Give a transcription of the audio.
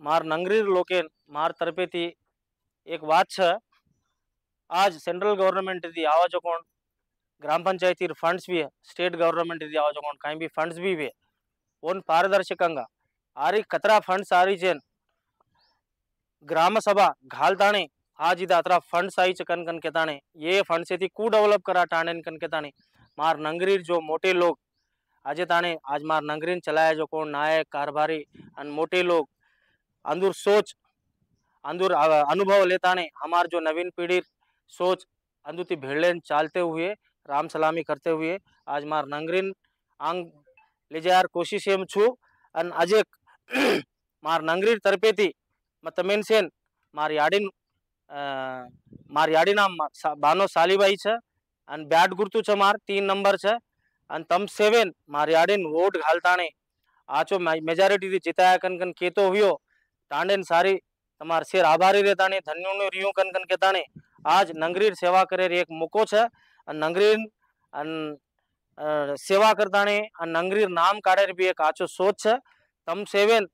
मार नंगरीर लोकेन मार तरफे थी एक बात छ। आज सेंट्रल गवर्नमेंट थी आवा जो कोण ग्राम पंचायती फंड्स भी है, स्टेट गवर्नमेंट थी आवा जो कोण कहीं भी फंड्स भी है ओन पारदर्शकंगा आरी कतरा फंड्स आरी चेन ग्राम सभा घालताणे आज इधर अतरा फंड्स आई कन कन के ताणे ये फंड से थी कू डेवलप करा टाणे कन के ताणे मार नंगरीर जो मोटे लोग आज ताणे आज मार नंगरीन चलाया जो कोण नायक कारभारी अन मोटे लोग अंदूर सोच अंदूर अनुभव लेताणे हमार जो नवीन पीढ़ी सोच अंदुती भेड़लेन चालते हुए राम सलामी करते हुए आज मार नंगरीन आंग ले जार कोशिश एम छु अन अजेक मार नंगरीर तरफे थी तमेन सेन मार याडिन मार याडिना बानो सालीबाई छ अन बैट गुर्तु छ मार 3 नंबर छ अन तम सेवन मार याडिन वोट घालताणे आचो मेजॉरिटी थी जिताया कन कन केतो हुयो टांडेन सारी तमार शेर आभारी रहताणे धन्योनो रियो कन कन केताणे आज नंगरीर सेवा करे एक मुको छ अन नंगरीर अन सेवा करताणे अन नंगरीर नाम काढे भी एक आचो सोच छ तम सेवन